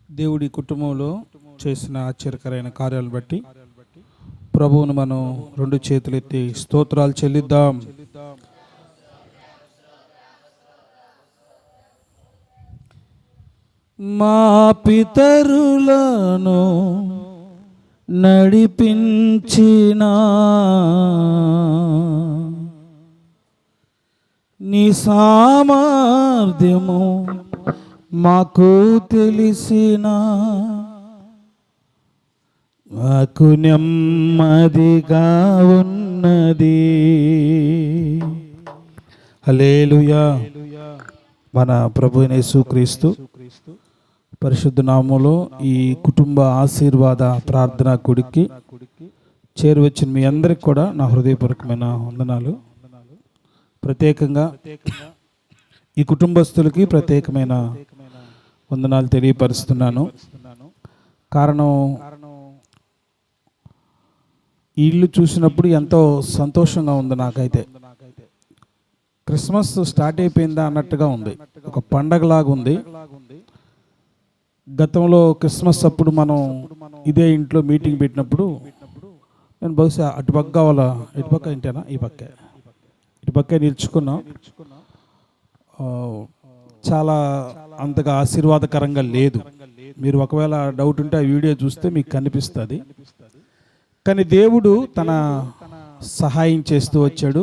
దేవుడి కుటుంబంలో చేసిన ఆశ్చర్యకరమైన కార్యాలను బట్టి ప్రభువును మనం రెండు చేతులెత్తి స్తోత్రాలు చెల్లిద్దాం. మా పితరులను నడిపించిన నీ సామర్థ్యము మాకు తెలిసిన మాకు నెమ్మదిగా ఉన్నది. హల్లెలూయా. మన ప్రభువైన యేసుక్రీస్తు పరిశుద్ధ నామములో ఈ కుటుంబ ఆశీర్వాద ప్రార్థనా కూడికి చేరువచ్చిన మీ అందరికి కూడా నా హృదయపూర్వకమైన వందనాలు. ప్రత్యేకంగా ఈ కుటుంబస్తులకి ప్రత్యేకమైన వందనాలు తెలియపరుస్తున్నాను. కారణం, ఈ ఇల్లు చూసినప్పుడు ఎంతో సంతోషంగా ఉంది. నాకైతే క్రిస్మస్ స్టార్ట్ అయిపోయిందా అన్నట్టుగా ఉంది, ఒక పండగలాగా ఉంది. గతంలో క్రిస్మస్ అప్పుడు మనం ఇదే ఇంట్లో మీటింగ్ పెట్టినప్పుడు నేను బహుశా అటుపక్క వాళ్ళ ఇటుపక్క ఇంటేనా ఈ పక్కే నిల్చుకున్నాం. చాలా అంతగా ఆశీర్వాదకరంగా లేదు. మీరు ఒకవేళ డౌట్ ఉంటే ఆ వీడియో చూస్తే మీకు కనిపిస్తుంది. కానీ దేవుడు తన సహాయం చేస్తూ వచ్చాడు.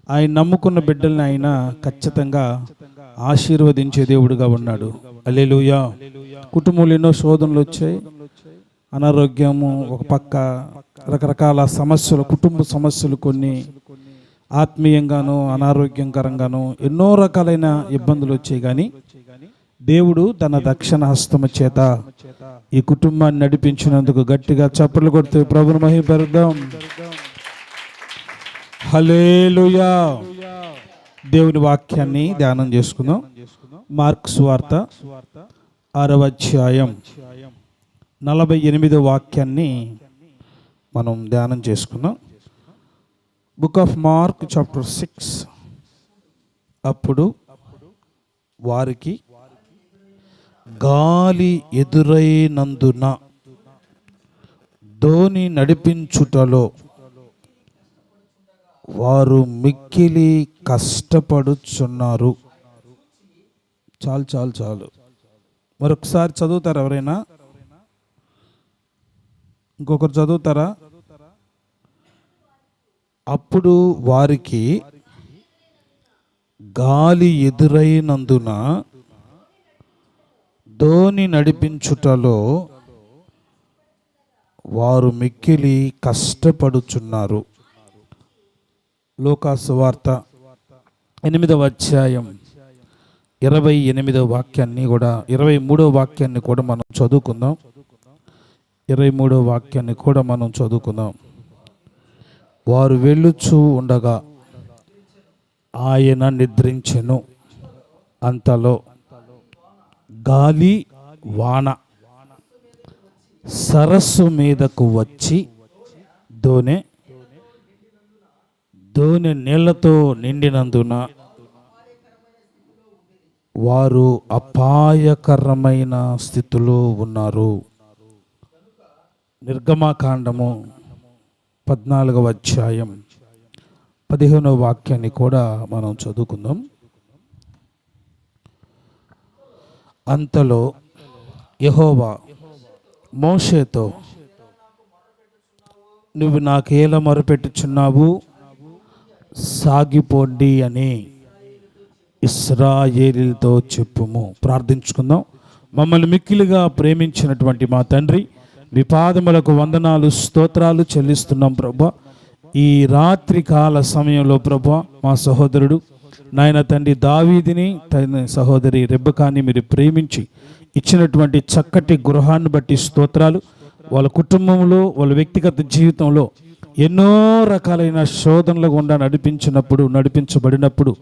ఆయన నమ్ముకున్న బిడ్డల్ని ఆయన ఖచ్చితంగా ఆశీర్వదించే దేవుడుగా ఉన్నాడు. హల్లెలూయా. కుటుంబంలో ఎన్నో శోధనలు వచ్చాయి, అనారోగ్యము ఒక పక్క, రకరకాల సమస్యలు, కుటుంబ సమస్యలు, కొన్ని ఆత్మీయంగాను అనారోగ్యకరంగాను ఎన్నో రకాలైన ఇబ్బందులు వచ్చాయి. కానీ దేవుడు తన దక్షిణ హస్తము చేత ఈ కుటుంబాన్ని నడిపించినందుకు గట్టిగా చప్పట్లు కొడుతూ ప్రభువును మహిమపరుద్దాం. హల్లెలూయా. దేవుని వాక్యాన్ని ధ్యానం చేసుకుందాం. మార్కు సువార్త 6వ అధ్యాయం 48వ వాక్యాన్ని మనం ధ్యానం చేసుకుందాం. Book of mark chapter 6. అప్పుడు వారికి గాలి ఎదురైనందున ధోని నడిపించుటలో వారు మిక్కిలి కష్టపడుచున్నారు. చాలు చాలు చాలు. మరొకసారి చదువుతారా ఎవరైనా? ఇంకొకరు చదువుతారా? అప్పుడు వారికి గాలి ఎదురైనందున ధోని నడిపించుటలో వారు మిక్కిలి కష్టపడుచున్నారు. లూకా సువార్త 8వ అధ్యాయం 28వ వాక్యాన్ని కూడా 23వ వాక్యాన్ని కూడా మనం చదువుకుందాం. 23వ వాక్యాన్ని కూడా మనం చదువుకుందాం. వారు వెళ్ళుచూ ఉండగా ఆయన నిద్రించెను. అంతలో గాలి వాన సరస్సు మీదకు వచ్చి దోనె నీళ్లతో నిండినందున వారు అపాయకరమైన స్థితిలో ఉన్నారు. నిర్గమకాండము 14వ అధ్యాయం 15వ వాక్యాన్ని కూడా మనం చదువుకుందాం. అంతలో యెహోవా మోషేతో, నువ్వు నాకేలా మొరపెట్టుచున్నావు? సాగిపోండి అని ఇశ్రాయేలీయులతో చెప్పుము. ప్రార్థించుకుందాం. మమ్మల్ని మిక్కిలిగా ప్రేమించినటువంటి మా తండ్రి, మీ పాదములకు వందనాలు, స్తోత్రాలు చెల్లిస్తున్నాం ప్రభువా. ఈ రాత్రి కాల సమయంలో ప్రభువా, మా సహోదరుడు నాయన తండ్రి దావీదిని, తన సహోదరి రెబెకాని మీరు ప్రేమించి ఇచ్చినటువంటి చక్కటి గృహాన్ని బట్టి స్తోత్రాలు. వాళ్ళ కుటుంబంలో, వాళ్ళ వ్యక్తిగత జీవితంలో ఎన్నో రకాలైన శోధనల గుండా నడిపించబడినప్పుడు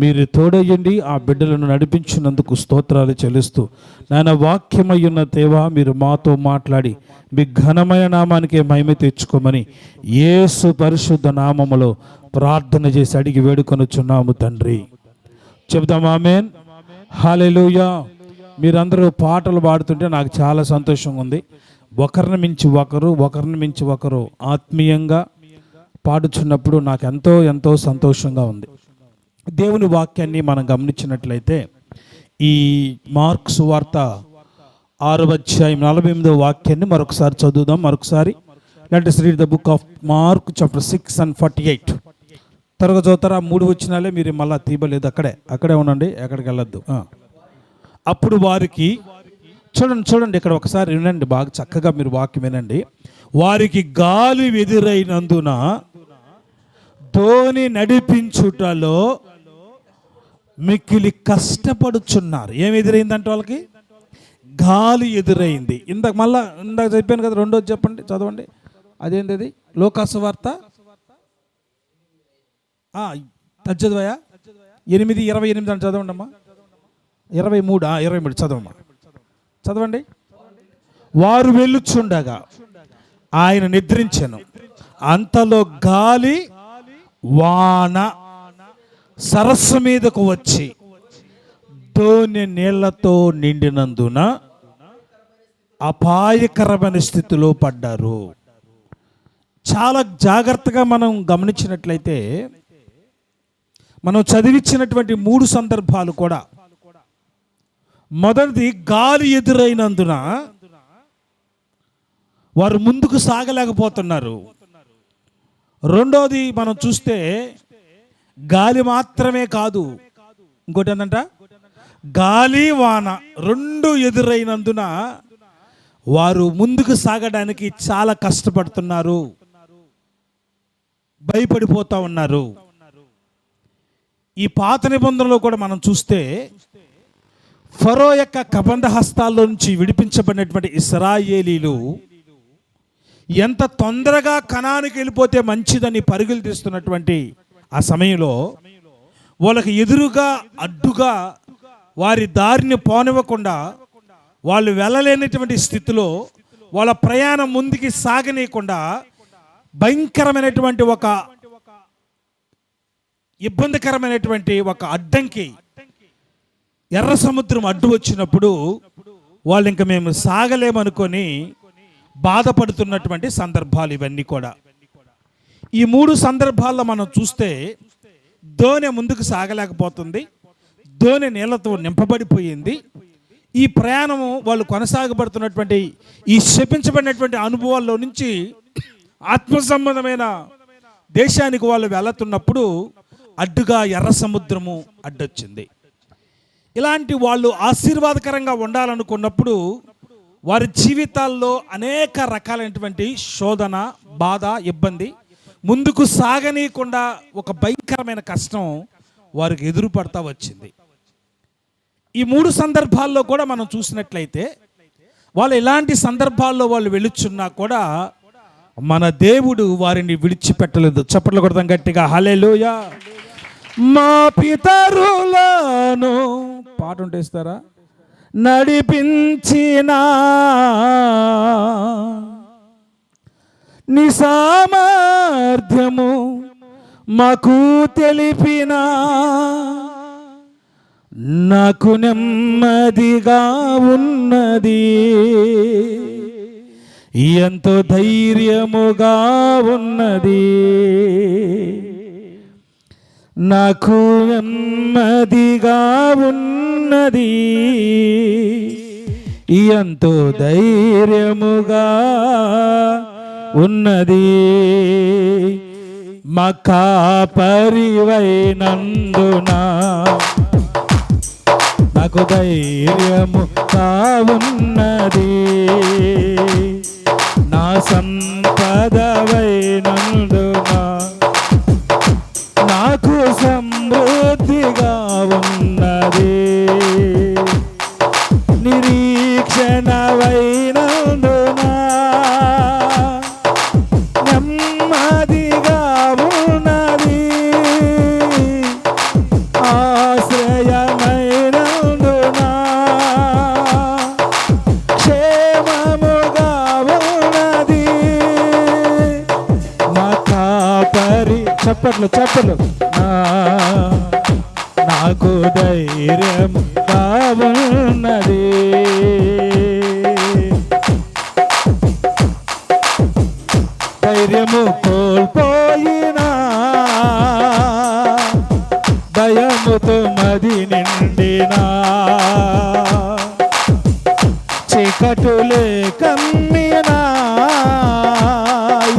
మీరు తోడయ్యండి, ఆ బిడ్డలను నడిపించినందుకు స్తోత్రాలు చెల్లిస్తూ, నాయన వాక్యమయ్యున్న దేవా మీరు మాతో మాట్లాడి మీ ఘనమైన నామానికే మహిమ తెచ్చుకోమని యేసు పరిశుద్ధ నామములో ప్రార్థన చేసి అడిగి వేడుకొనుచున్నాము తండ్రి. చెబుదాం ఆమేన్. హల్లెలూయా. మీరందరూ పాటలు పాడుతుంటే నాకు చాలా సంతోషంగా ఉంది. ఒకరిని మించి ఒకరు ఆత్మీయంగా పాడుచున్నప్పుడు నాకు ఎంతో సంతోషంగా ఉంది. దేవుని వాక్యాన్ని మనం గమనించినట్లయితే ఈ మార్కు సువార్త 6వ అధ్యాయం 48వ వాక్యాన్ని మరొకసారి చదువుదాం. Let us read the book of Mark chapter 6 and 48. త్వరగా చదువుతారా? 3 వచనాలే, మీరు మళ్ళీ తీయలేదు, అక్కడే ఉండండి, ఎక్కడికి వెళ్ళొద్దు. అప్పుడు వారికి, చూడండి ఇక్కడ ఒకసారి వినండి, బాగా చక్కగా మీరు వాక్యం వినండి. వారికి గాలి ఎదురైనందున ధోని నడిపించుటలో మిక్కిలి కష్టపడుచున్నారు. ఏమి ఎదురైందంటే వాళ్ళకి గాలి ఎదురైంది. ఇందాక చెప్పాను కదా, రెండోది చెప్పండి, చదవండి. అదేంటి? అది లోకాసు వార్త 8:28 అని చదవండి అమ్మా. 23 చదవండి. వారు వెళ్ళుచుండగా ఆయన నిద్రించెను. అంతలో గాలి వాన సరస్సు మీదకు వచ్చి ధోని నీళ్లతో నిండినందున అపాయకరమైన స్థితిలో పడ్డారు. చాలా జాగ్రత్తగా మనం గమనించినట్లయితే మనం చదివించినటువంటి 3 సందర్భాలు కూడా, మొదటిది గాలి ఎదురైనందున వారు ముందుకు సాగలేకపోతున్నారు. రెండోది మనం చూస్తే గాలి మాత్రమే కాదు, ఇంకోటి ఏంటంట, గాలి వాన 2 ఎదురైనందున వారు ముందుకు సాగడానికి చాలా కష్టపడుతున్నారు, భయపడిపోతా ఉన్నారు. ఈ పాత నిబంధనలో కూడా మనం చూస్తే ఫరో యొక్క కబంధ హస్తాల్లో నుంచి విడిపించబడినటువంటి ఇశ్రాయేలీలు ఎంత తొందరగా కనానికి వెళ్ళిపోతే మంచిదని పరుగులు తీస్తున్నటువంటి ఆ సమయంలో వాళ్ళకి ఎదురుగా అడ్డుగా వారి దారిని పోనివ్వకుండా, వాళ్ళు వెళ్ళలేనటువంటి స్థితిలో వాళ్ళ ప్రయాణం ముందుకి సాగనీయకుండా భయంకరమైనటువంటి ఒక ఇబ్బందికరమైనటువంటి ఒక అడ్డంకి, ఎర్ర సముద్రం అడ్డు వచ్చినప్పుడు వాళ్ళు ఇంకా మేము సాగలేమనుకొని బాధపడుతున్నటువంటి సందర్భాలు ఇవన్నీ కూడా. ఈ 3 సందర్భాల్లో మనం చూస్తే ధోని ముందుకు సాగలేకపోతుంది, ధోని నీళ్లతో నింపబడిపోయింది. ఈ ప్రయాణము వాళ్ళు కొనసాగబడుతున్నటువంటి ఈ శపించబడినటువంటి అనుభవాల్లో నుంచి ఆత్మ సంబంధమైన దేశానికి వాళ్ళు వెళుతున్నప్పుడు అడ్డుగా ఎర్ర సముద్రము అడ్డొచ్చింది. ఇలాంటి వాళ్ళు ఆశీర్వాదకరంగా ఉండాలనుకున్నప్పుడు వారి జీవితాల్లో అనేక రకాలైనటువంటి శోధన, బాధ, ఇబ్బంది, ముందుకు సాగనీయకుండా ఒక భయంకరమైన కష్టం వారికి ఎదురుపడతా వచ్చింది. ఈ 3 సందర్భాల్లో కూడా మనం చూసినట్లయితే వాళ్ళు ఎలాంటి సందర్భాల్లో వాళ్ళు వెళుచున్నా కూడా మన దేవుడు వారిని విడిచిపెట్టలేదు. చప్పట్లు కొడతాం గట్టిగా, హల్లెలూయా. మా పితరులను పాట ఉంటే ఇస్తారా, నడిపించిన నీ సామర్థ్యము మాకు తెలిపిన, నాకు నెమ్మదిగా ఉన్నది, ఎంతో ధైర్యముగా ఉన్నది, నాకు నెమ్మదిగా ఉన్నది, ఎంతో ధైర్యముగా ఉన్నది, మా కాపరివైనందున నాకు ధైర్యముగా ఉన్నది, నా సంపదవైనందున నాకు సమృద్ధిగా ఉన్నది, నిరీక్షణవైనందున నెమ్మదిగా ఉన్నది, ఆశ్రయమైనందున క్షేమముగా ఉన్నది, మా కాపరి. చప్పట్లు నా నాకు ధైర్యముగా ఉన్నది. ధైర్యము కోల్పోయినా భయముతో మది నిండినా చీకటులే కమ్మినా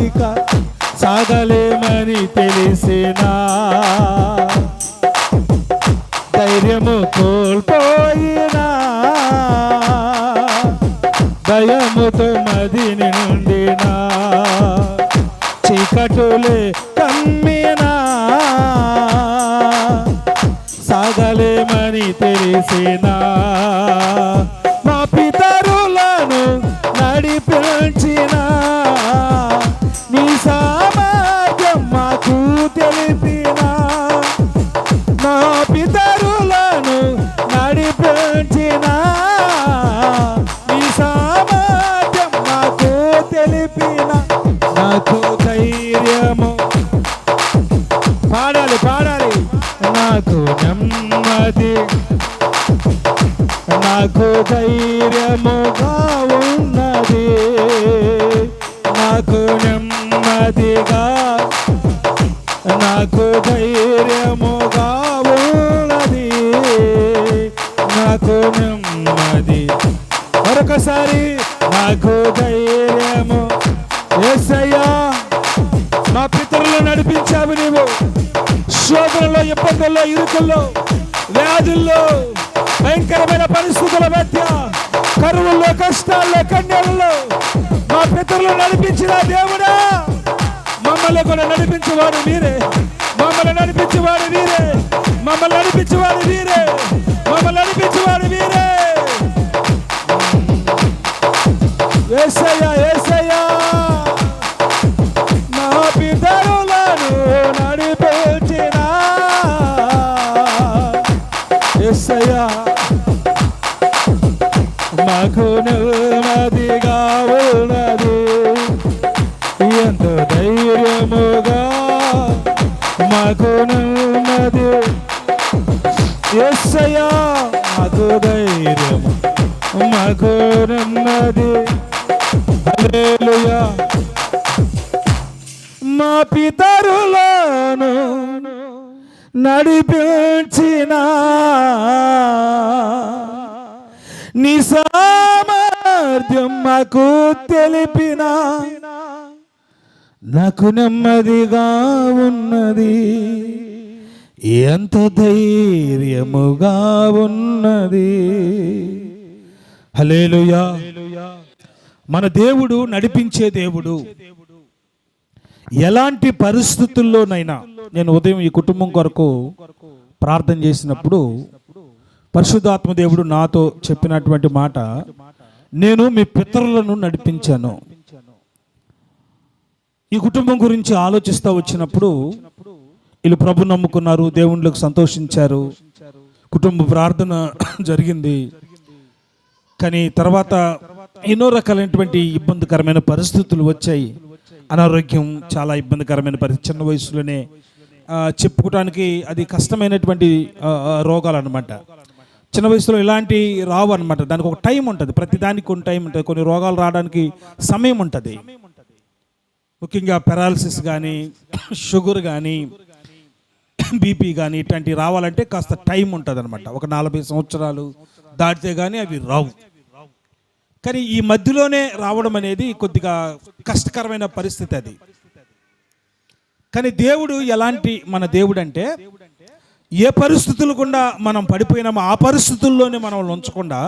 ఇక సాగలేమని తెలిసినా ధైర్యము కోల్పోయినా భయముతో మది నిండినా చీకటులే కమ్మినా సాగలేమని తెలిసినా మా పితరులను నడిపించిన నీ సామర్థ్యం మాకు తెలిపిన నా పితరులను నడిపించిన నీ సామర్థ్యం మాకు తెలిపిన నాకు ధైర్యము పాడాలి పాడాలి నాకు నెమ్మది నాకు ధైర్యముగా ఉన్నది నాకు నెమ్మదిగా నాకు ధైర్యముగా ఉన్నది నాకు నెమ్మది. మరొకసారి నాకు ధైర్యము. యేసయ్యా మా పితరులు నడిపించావు నీవు. శోధనలో, ఇబ్బందుల్లో, ఇరుకుల్లో, వ్యాధుల్లో, భయంకరమైన పరిస్థితుల మధ్య, కరువుల్లో, కష్టాల్లో, కన్యల్లో మా పితరులు నడిపించిన దేవుడా మమ్మల్ని కూడా నడిపించేవాడు మీరే. మమ్మల్ని నడిపించేవాడు మీరే. మమ్మల్ని నడిపించేవాడు మీరే. మమ్మల్ని నడిపించేవాడు మీరే. యేసయ్యా యేసయ్యా మా పితరులను నడిపించిన యేసయ్యా మాకు నెమ్మదిగా ఉన్నది ఎంతో ధైర్యముగా మాకు నెమ్మది. యేసయ్యా మాకు ధైర్యము మాకు నెమ్మది. హల్లెలూయా. మా పితరులను నడిపించిన నీ సామర్థ్యం మాకు తెలిపిన నాకు నెమ్మదిగా ఉన్నది ఎంత ధైర్యముగా ఉన్నది. హల్లెలూయా. మన దేవుడు నడిపించే దేవుడు. ఎలాంటి పరిస్థితుల్లోనైనా, నేను ఉదయం ఈ కుటుంబం కొరకు ప్రార్థన చేసినప్పుడు పరిశుద్ధాత్మ దేవుడు నాతో చెప్పినటువంటి మాట, నేను మీ పితరులను నడిపించాను. ఈ కుటుంబం గురించి ఆలోచిస్తూ వచ్చినప్పుడు వీళ్ళు ప్రభు నమ్ముకున్నారు, దేవుళ్ళకు సంతోషించారు, కుటుంబ ప్రార్థన జరిగింది. కానీ తర్వాత ఎన్నో రకాలైనటువంటి ఇబ్బందికరమైన పరిస్థితులు వచ్చాయి. అనారోగ్యం చాలా ఇబ్బందికరమైన పరిస్థితి. చిన్న వయసులోనే చెప్పుకోవడానికి అది కష్టమైనటువంటి రోగాలు అనమాట. చిన్న వయసులో ఇలాంటి రావు అనమాట. దానికి ఒక టైం ఉంటుంది, ప్రతి దానికి కొన్ని టైం ఉంటుంది. కొన్ని రోగాలు రావడానికి సమయం ఉంటుంది. ముఖ్యంగా పెరాలసిస్ కానీ, షుగర్ కానీ, బీపీ కానీ ఇట్లాంటివి రావాలంటే కాస్త టైం ఉంటుంది అనమాట. ఒక 40 సంవత్సరాలు దాటితే కానీ అవి రావు. కానీ ఈ మధ్యలోనే రావడం అనేది కొద్దిగా కష్టకరమైన పరిస్థితి అది. కానీ దేవుడు ఎలాంటి మన దేవుడు అంటే, ఏ పరిస్థితులు గుండా మనం పడిపోయినామో ఆ పరిస్థితుల్లోనే మనం ఉంచకుండా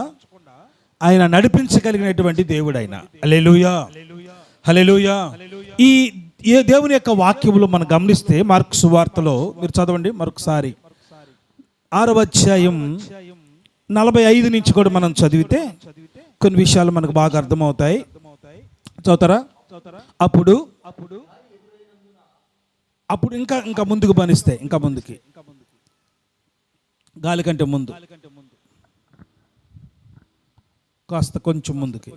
ఆయన నడిపించగలిగినటువంటి దేవుడు ఆయన. హల్లెలూయా హల్లెలూయా. ఈ దేవుని యొక్క వాక్యములు మనం గమనిస్తే మార్కు సువార్తలో మీరు చదవండి మరొకసారి 6వ అధ్యాయం 45 నుంచి కూడా మనం చదివితే కొన్ని విషయాలు మనకు బాగా అర్థమవుతాయి. చదువుతారా? అప్పుడు ఇంకా ఇంకా ముందుకు పనిస్తే, ఇంకా ముందుకి, గాలి కంటే ముందు కాస్త కొంచెం ముందుకి,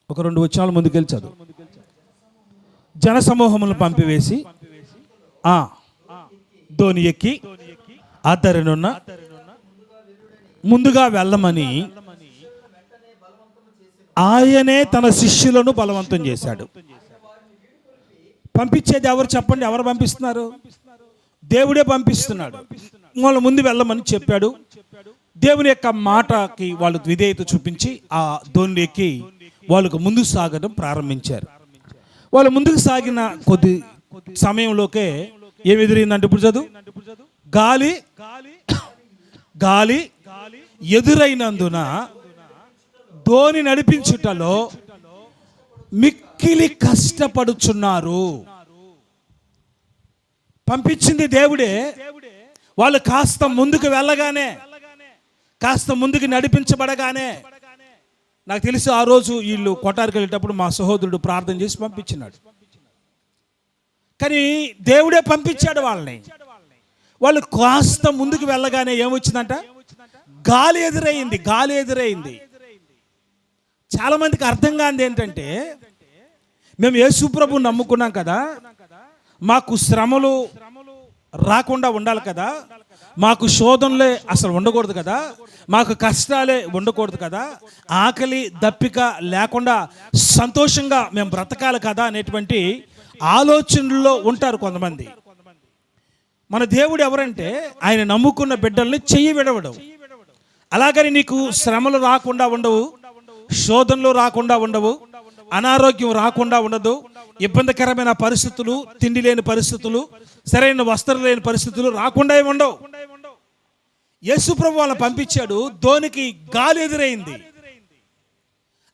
ఒక 2 వచనాలు ముందుకెళ్ళి చదువు. జన సమూహములను పంపివేసి ధోని ఎక్కి అతనినున్న ముందుగా వెళ్ళమని ఆయనే తన శిష్యులను బలవంతం చేశాడు. పంపించేది ఎవరు చెప్పండి? ఎవరు పంపిస్తున్నారు? దేవుడే పంపిస్తున్నాడు. వాళ్ళ ముందు వెళ్ళమని చెప్పాడు. దేవుని యొక్క మాటకి వాళ్ళు విధేయత చూపించి ఆ దోణి ఎక్కి వాళ్ళకు ముందుకు సాగడం ప్రారంభించారు. వాళ్ళు ముందుకు సాగిన కొద్ది సమయంలోకే ఏమి ఎదురైందంటే, ఇప్పుడు చదువు, గాలి ఎదురైనందున దోణి నడిపించుటలో మిక్కిలి కష్టపడుచున్నారు. పంపించింది దేవుడే. వాళ్ళు కాస్త ముందుకు వెళ్ళగానే, కాస్త ముందుకు నడిపించబడగానే, నాకు తెలిసి ఆ రోజు వీళ్ళు కొట్టారికి వెళ్ళేటప్పుడు మా సహోదరుడు ప్రార్థన చేసి పంపించినాడు. కానీ దేవుడే పంపించాడు వాళ్ళని. వాళ్ళు కాస్త ముందుకు వెళ్ళగానే ఏమొచ్చిందంట? గాలి ఎదురైంది. చాలా మందికి అర్థం కానిది ఏంటంటే, మేము యేసు ప్రభువుని నమ్ముకున్నాం కదా, మాకు శ్రమలు రాకుండా ఉండాలి కదా, మాకు శోధనలే అసలు ఉండకూడదు కదా, మాకు కష్టాలే ఉండకూడదు కదా, ఆకలి దప్పిక లేకుండా సంతోషంగా మేము బ్రతకాలి కదా అనేటువంటి ఆలోచనల్లో ఉంటారు కొంతమంది. మన దేవుడు ఎవరంటే, ఆయన నమ్ముకున్న బిడ్డల్ని చెయ్యి విడవడం. అలాగని నీకు శ్రమలు రాకుండా ఉండవు, శోధనలు రాకుండా ఉండవు, అనారోగ్యం రాకుండా ఉండదు, ఇబ్బందికరమైన పరిస్థితులు, తిండి లేని పరిస్థితులు, సరైన వస్త్రం లేని పరిస్థితులు రాకుండా ఏమి ఉండవు. యేసు ప్రభు వాళ్ళని పంపించాడు. దోనికి గాలి ఎదురైంది.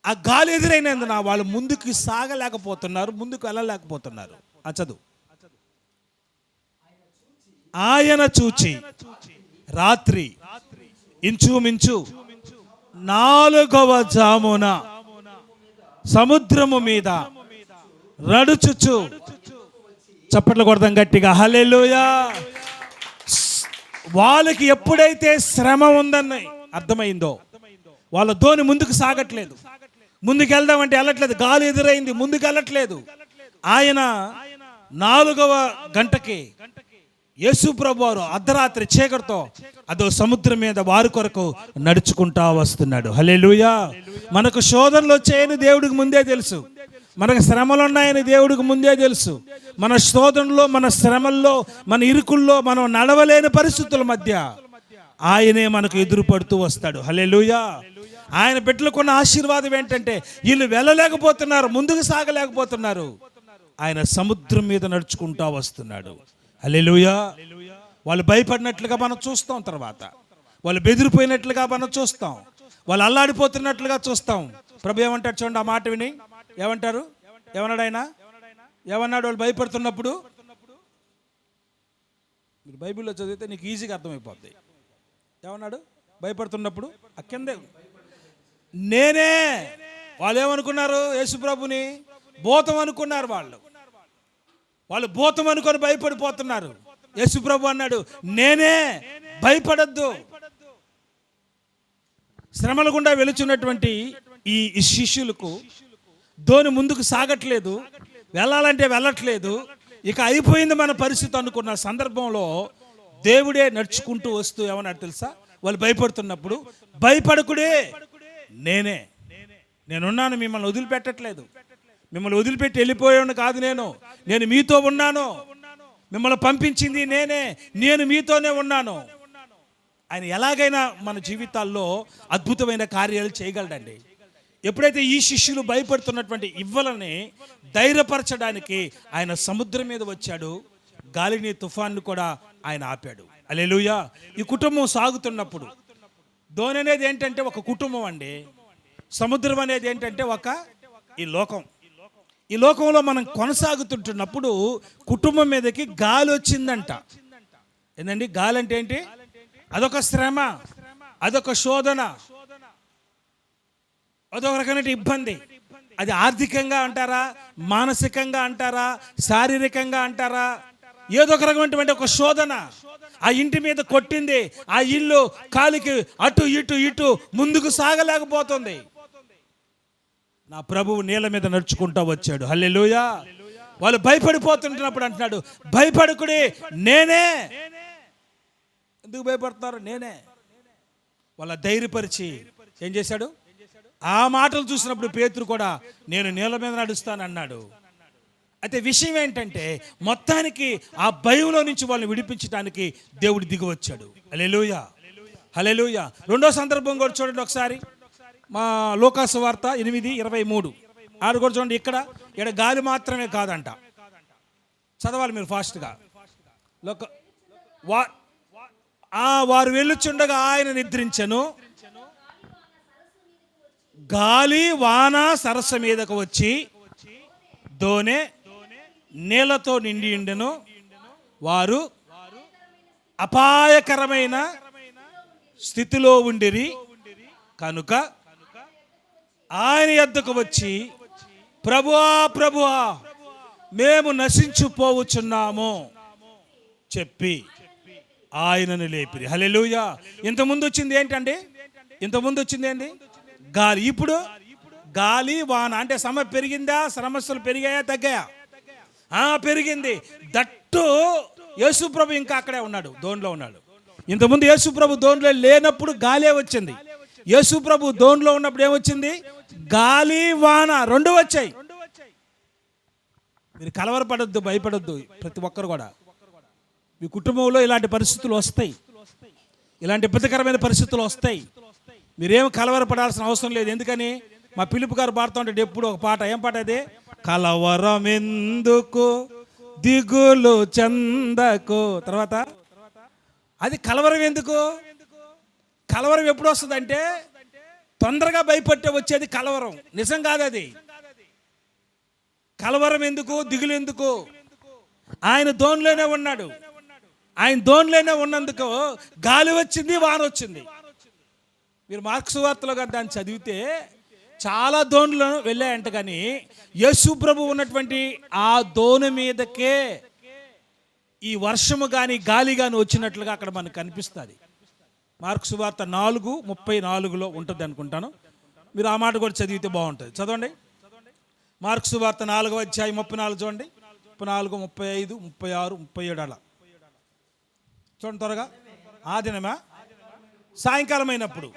ఆ గాలి ఎదురైనందున వాళ్ళు ముందుకు సాగలేకపోతున్నారు, ముందుకు వెళ్ళలేకపోతున్నారు. చదువు. ఆయన చూచి రాత్రి ఇంచుమించు 4వ జామున సముద్రము మీద నడుచుచు, చప్పట్లు కొడదాం గట్టిగా, హల్లెలూయా. వాళ్ళకి ఎప్పుడైతే శ్రమ ఉందని అర్థమైందో, వాళ్ళ దోణి ముందుకు సాగట్లేదు, ముందుకు వెళ్దామంటే వెళ్ళట్లేదు, గాలి ఎదురైంది, ముందుకు వెళ్ళట్లేదు. ఆయన 4వ గంటకి యేసు ప్రభు వారు అర్ధరాత్రి చీకటితో అదో సముద్రం మీద వారి కొరకు నడుచుకుంటా వస్తున్నాడు. హల్లెలూయా. మనకు శోధనలు వచ్చాయని దేవుడికి ముందే తెలుసు, మనకు శ్రమలు ఉన్నాయని దేవుడికి ముందే తెలుసు. మన శోధనలో, మన శ్రమల్లో, మన ఇరుకుల్లో మనం నడవలేని పరిస్థితుల మధ్య ఆయనే మనకు ఎదురు పడుతూ వస్తాడు. హల్లెలూయా. ఆయన బిడ్డలకున్న ఆశీర్వాదం ఏంటంటే, వీళ్ళు వెళ్ళలేకపోతున్నారు, ముందుకు సాగలేకపోతున్నారు, ఆయన సముద్రం మీద నడుచుకుంటా వస్తున్నాడు. హల్లెలూయా. వాళ్ళు భయపడినట్లుగా మనం చూస్తాం, తర్వాత వాళ్ళు బెదిరిపోయినట్లుగా మనం చూస్తాం, వాళ్ళు అల్లాడిపోతున్నట్లుగా చూస్తాం. ప్రభు ఏమంటాడు చూడండి, ఆ మాట విని ఏమంటారు? ఏమన్నాడు ఆయన? ఏమన్నాడు? వాళ్ళు భయపడుతున్నప్పుడు, మీరు బైబిల్లో చదివితే నీకు ఈజీగా అర్థమైపోద్ది. ఏమన్నాడు? భయపడుతున్నప్పుడు ఆ కిందే నేనే. వాళ్ళు ఏమనుకున్నారు? యేసుప్రభుని భూతం అనుకున్నారు. వాళ్ళు భూతం అనుకొని భయపడిపోతున్నారు. యేసుప్రభు అన్నాడు, నేనే, భయపడద్దు. శ్రమల గుండా వెలుచున్నటువంటి ఈ శిష్యులకు దోణి ముందుకు సాగట్లేదు, వెళ్ళాలంటే వెళ్ళట్లేదు, ఇక అయిపోయింది మన పరిస్థితి అనుకున్న సందర్భంలో దేవుడే నడుచుకుంటూ వస్తూ ఏమన్నాడు తెలుసా? వాళ్ళు భయపడుతున్నప్పుడు, భయపడకుడే, నేనున్నాను, మిమ్మల్ని వదిలిపెట్టట్లేదు, మిమ్మల్ని వదిలిపెట్టి వెళ్ళిపోయాను కాదు, నేను మీతో ఉన్నాను, మిమ్మల్ని పంపించింది నేను మీతోనే ఉన్నాను. ఆయన ఎలాగైనా మన జీవితాల్లో అద్భుతమైన కార్యాలు చేయగలడండి. ఎప్పుడైతే ఈ శిష్యులు భయపడుతున్నటువంటి ఇవ్వలని ధైర్యపరచడానికి ఆయన సముద్రం మీద వచ్చాడు, గాలిని, తుఫాన్ని కూడా ఆయన ఆపాడు. హల్లెలూయా. ఈ కుటుంబం సాగుతున్నప్పుడు, దోణి అనేది ఏంటంటే ఒక కుటుంబం అండి, సముద్రం అనేది ఏంటంటే ఈ లోకంలో మనం కొనసాగుతుంటున్నప్పుడు కుటుంబం మీదకి గాలి వచ్చిందంట. ఏంటండి గాలి అంటే ఏంటి? అదొక శ్రమ, అదొక శోధన, అదొక రకమైన ఇబ్బంది. అది ఆర్థికంగా అంటారా, మానసికంగా అంటారా, శారీరకంగా అంటారా, ఏదో ఒక రకమైనటువంటి ఒక శోధన. ఆ ఇంటి మీద కొట్టింది, ఆ ఇల్లు కాలికి అటు ఇటు ముందుకు సాగలేకపోతుంది. నా ప్రభువు నీళ్ళ మీద నడుచుకుంటా వచ్చాడు. హల్లెలూయా. వాళ్ళు భయపడిపోతుంటున్నప్పుడు అంటున్నాడు, భయపడకుడి, నేనే. ఎందుకు భయపడుతున్నారు? నేనే. వాళ్ళ ధైర్యపరిచి ఏం చేశాడు? ఆ మాటలు చూసినప్పుడు పేతురు కూడా నేను నీళ్ళ మీద నడుస్తానన్నాడు. అయితే విషయం ఏంటంటే మొత్తానికి ఆ భయంలో నుంచి వాళ్ళని విడిపించడానికి దేవుడు దిగి వచ్చాడు. హల్లెలూయా, హల్లెలూయా. రెండో సందర్భం కూడా చూడండి ఒకసారి, మా లూకాసు వార్త 8:23 ఆడు కూడా చూడండి. ఇక్కడ గాలి మాత్రమే కాదంట, చదవాలి మీరు ఫాస్ట్గా. వారు వెళ్ళుచుండగా ఆయన నిద్రించెను, గాలి వాన సరస్సు మీదకు వచ్చి దోనె నీళ్లతో నిండి ఉండెను. వారు అపాయకరమైన స్థితిలో ఉండిరి కనుక ఆయన యొద్దకు వచ్చి ప్రభువా ప్రభువా మేము నశించిపోవచ్చున్నాము చెప్పి ఆయనను లేపిరి. హల్లెలూయా. ఇంతకుముందు వచ్చింది ఏంటండి? ఇంతకుముందు వచ్చింది ఏంటి? గాలి. ఇప్పుడు గాలి వాన. అంటే సమస్య పెరిగిందా? సమస్యలు పెరిగాయా తగ్గాయా? పెరిగింది. దట్టు యేసుప్రభు ఇంకా అక్కడే ఉన్నాడు, దోణిలో ఉన్నాడు. ఇంతకుముందు యేసుప్రభు దోణిలో లేనప్పుడు గాలే వచ్చింది. యేసుప్రభు దోణిలో ఉన్నప్పుడు ఏమొచ్చింది? గాలి వాన రెండు వచ్చాయి. మీరు కలవరపడొద్దు, భయపడొద్దు. ప్రతి ఒక్కరు కూడా మీ కుటుంబంలో ఇలాంటి పరిస్థితులు వస్తాయి, ఇలాంటి ఇబ్బందికరమైన పరిస్థితులు వస్తాయి. మీరేం కలవరపడాల్సిన అవసరం లేదు. ఎందుకని మా పిలుపు గారు పాడుతూ ఉంటాడు ఎప్పుడు ఒక పాట. ఏం పాట అది? కలవరం ఎందుకు దిగులు చందకు. తర్వాత అది కలవరం ఎందుకు? కలవరం ఎప్పుడు వస్తుందంటే తొందరగా భయపట్టే వచ్చేది కలవరం. నిజం కాదు అది. కలవరం ఎందుకు, దిగులు ఎందుకు? ఆయన దోణిలోనే ఉన్నాడు. ఆయన దోణిలోనే ఉన్నందుకు గాలి వచ్చింది, వాన వచ్చింది. మీరు మార్క్స్ వార్తలో కానీ దాన్ని చదివితే చాలా దోణులు వెళ్ళాయంట, కానీ యేసు ప్రభు ఉన్నటువంటి ఆ దోణి మీదకే ఈ వర్షము కానీ గాలి కానీ వచ్చినట్లుగా అక్కడ మనకు కనిపిస్తుంది. మార్క్స్ వార్త 4:34 ఉంటుంది అనుకుంటాను. మీరు ఆ మాట కూడా చదివితే బాగుంటుంది. చదవండి. మార్క్స్ వార్త 4:34 చూడండి. 34, 35, 36, 37 అలా చూడండి త్వరగా. ఆ దినమా సాయంకాలం అయినప్పుడు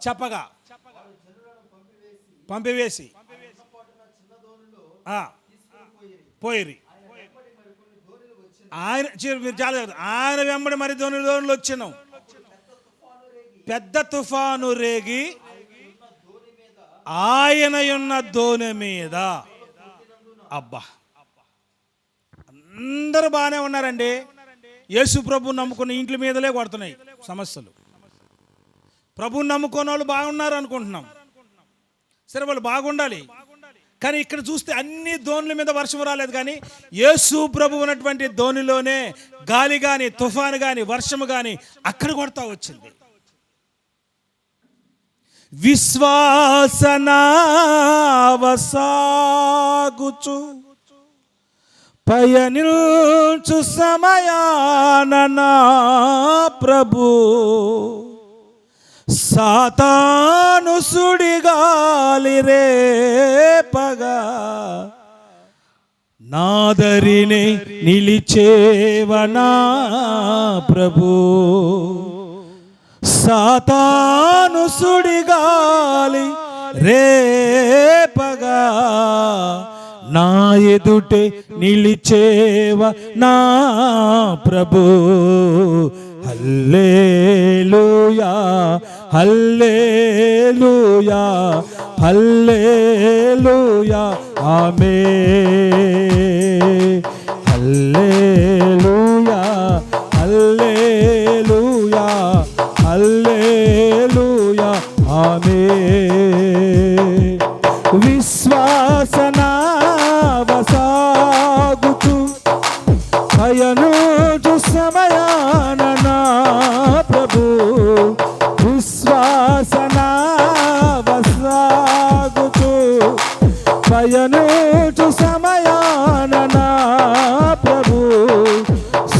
చెప్పగా పంపివేసి పోయిరి. ఆయన మీరు చాలా ఆయన వెంబడి మరి దోణులు వచ్చిన పెద్ద తుఫాను రేగి ఆయన ఉన్న దోణి మీద. అబ్బా, అందరూ బాగానే ఉన్నారండి. యేసు ప్రభుని నమ్ముకున్న ఇంట్ల మీదలే కొడుతున్నాయి సమస్యలు. ప్రభుని నమ్ముకున్న వాళ్ళు బాగున్నారు అనుకుంటున్నాం. సరే, వాళ్ళు బాగుండాలి, కానీ ఇక్కడ చూస్తే అన్ని దోణుల మీద వర్షం రాలేదు, కానీ యేసు ప్రభు ఉన్నటువంటి దోణిలోనే గాలి కానీ తుఫాను కానీ వర్షము కానీ అక్కడ కొడతా వచ్చింది. విశ్వాసనావసాగుచు పయనిల్చు సమయాన నా ప్రభు సాతాను సుడిగాలి రేపగా నాదరిని నిలిచేవనా ప్రభు. సాతాను సుడిగాలి రేపగా నా ఎదుటే నిలిచేవ నా ప్రభు. హల్లెలూయా, హల్లెలూయా, హల్లెలూయా, ఆమేన్. హల్లెలూయా, హల్లెలూయా, హల్లెలూయా, ఆమేన్. విశ్వాసనావసాగుచు పయనిల్చు సమయాన నా ప్రభు. విశ్వాసనావసాగుచు పయనిల్చు సమయాన నా ప్రభు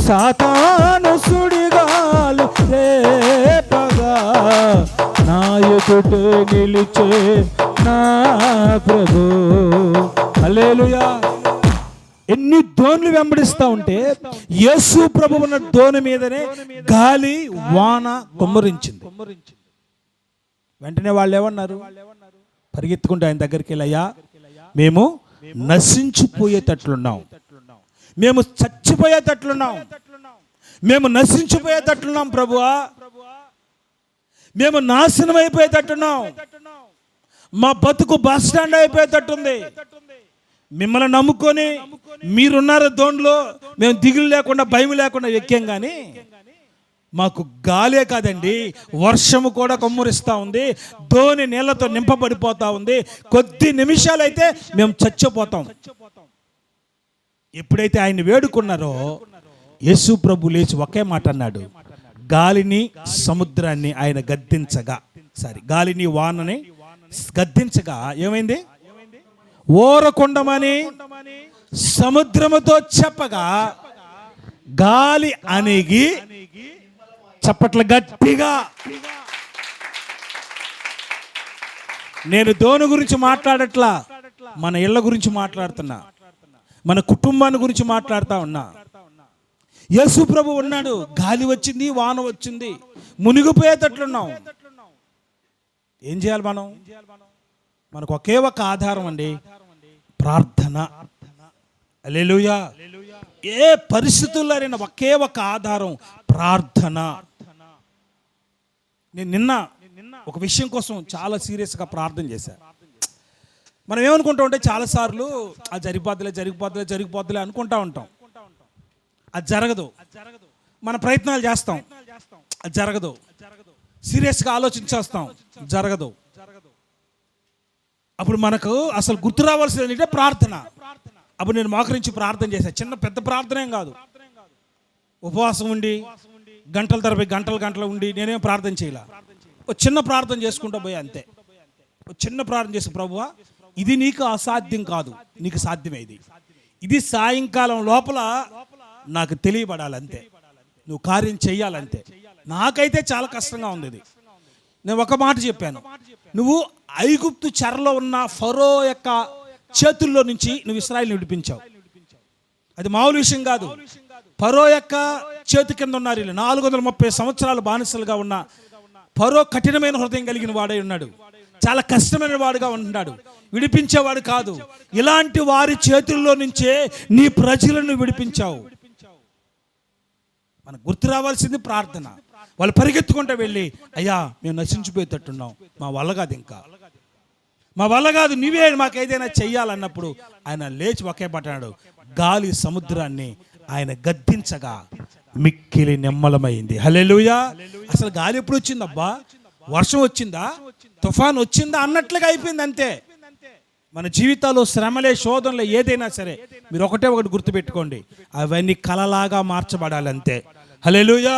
సాతాను సుడిగాలి రేపగా నా ఎదుటే నిలిచే నా ప్రభు. హల్లెలూయా. ఎన్ని దోణులు వెంబడిస్తా ఉంటే యేసు ప్రభు ఉన్న దోణి మీదనే గాలి వాన కుమ్మరించింది. వెంటనే వాళ్ళు ఏమన్నారు? పరిగెత్తుకుంటూ ఆయన దగ్గరికి వెళ్ళి, అయ్యా మేము నశించిపోయేటట్లున్నాం, మేము చచ్చిపోయేటట్లున్నాం, మేము నశించిపోయేటట్లున్నాం ప్రభువా, మేము నాశనం అయిపోయేటట్టున్నాం, మా బతుకు బస్ స్టాండ్ అయిపోయేటట్టుంది. మిమ్మల్ని నమ్ముకొని మీరున్నారు దోణిలో, మేము దిగులు లేకుండా భయం లేకుండా ఎక్కాం, కానీ మాకు గాలే కాదండి, వర్షము కూడా కమ్మురిస్తూ ఉంది, దోణి నీళ్లతో నింపబడిపోతా ఉంది, కొద్ది నిమిషాలైతే మేము చచ్చిపోతాం. ఎప్పుడైతే ఆయన వేడుకున్నారో యేసు ప్రభు లేచి ఒకే మాట అన్నాడు, గాలిని సముద్రాన్ని ఆయన గద్దించగా, గాలిని వానని గద్దించగా ఏమైంది? ఓరకుండమని సముద్రముతో చెప్పగా గాలి అణిగి, చప్పట్లు గట్టిగా. నేను దోణి గురించి మాట్లాడట్లా, మన ఇళ్ళ గురించి మాట్లాడుతున్నా, మన కుటుంబాన్ని గురించి మాట్లాడుతా ఉన్నా. యేసు ప్రభు ఉన్నాడు, గాలి వచ్చింది, వాన వచ్చింది, మునిగిపోయేటట్లున్నాం. ఏం చేయాలి మనం? మనకు ఒకే ఒక ఆధారం అండి, ప్రార్థన. హల్లెలూయా. ఏ పరిస్థితుల్లో ఒకే ఒక ఆధారం, ప్రార్థన. నేను నిన్న ఒక విషయం కోసం చాలా సీరియస్గా ప్రార్థన చేశాను. మనం ఏమనుకుంటా ఉంటే చాలాసార్లు అది జరిగిపోద్దులే అనుకుంటా ఉంటాం. అది జరగదు. మన ప్రయత్నాలు చేస్తాం, అది జరగదు. సీరియస్గా ఆలోచించేస్తాం, జరగదు. అప్పుడు మనకు అసలు గుర్తు రావాల్సింది ఏంటంటే ప్రార్థన. అప్పుడు నేను మోకరించి ప్రార్థన చేశాను. చిన్న పెద్ద ప్రార్థన ఏం కాదు, ఉపవాసం ఉండి గంటల తరబడి గంటలు ఉండి నేనేం ప్రార్థన చేయాల, ఒక చిన్న ప్రార్థన చేసుకుంటూ పోయా అంతే. ఒక చిన్న ప్రార్థన చేసి, ప్రభువా ఇది నీకు అసాధ్యం కాదు, నీకు సాధ్యమే, ఇది సాయంకాలం లోపల నాకు తెలియబడాలంతే, నువ్వు కార్యం చెయ్యాలంతే. నాకైతే చాలా కష్టంగా ఉంది ఇది. నేను ఒక మాట చెప్పాను, నువ్వు ఐగుప్తు చెరలో ఉన్న ఫరో యొక్క చేతుల్లో నుంచి నువ్వు ఇశ్రాయేలుని విడిపించావు. అది మామూలు విషయం కాదు. ఫరో యొక్క చేతి కింద ఉన్నారు 430 సంవత్సరాలు బానిసలుగా ఉన్న ఫరో కఠినమైన హృదయం కలిగిన వాడై ఉన్నాడు, చాలా కష్టమైన వాడుగా ఉంటున్నాడు, విడిపించేవాడు కాదు. ఇలాంటి వారి చేతుల్లో నుంచే నీ ప్రజలను విడిపించావు. మనకు గుర్తు రావాల్సింది ప్రార్థన. వాళ్ళు పరిగెత్తుకుంటూ వెళ్ళి, అయ్యా మేము నశించిపోయేటట్టున్నాం, మా వల్ల కాదు, ఇంకా మా వల్ల కాదు, నువ్వే మాకు ఏదైనా చెయ్యాలన్నప్పుడు ఆయన లేచి ఒకే పట్టాడు, గాలి సముద్రాన్ని ఆయన గద్దించగా మిక్కిలి నిమ్మలమైంది. హల్లెలూయా. అసలు గాలి ఎప్పుడు వచ్చిందబ్బా? వర్షం వచ్చిందా, తుఫాన్ వచ్చిందా అన్నట్లుగా అయిపోయింది అంతే. మన జీవితాల్లో శ్రమలే, శోధనలే ఏదైనా సరే మీరు ఒకటే ఒకటి గుర్తుపెట్టుకోండి, అవన్నీ కలలాగా మార్చబడాలి అంతే. హల్లెలూయా.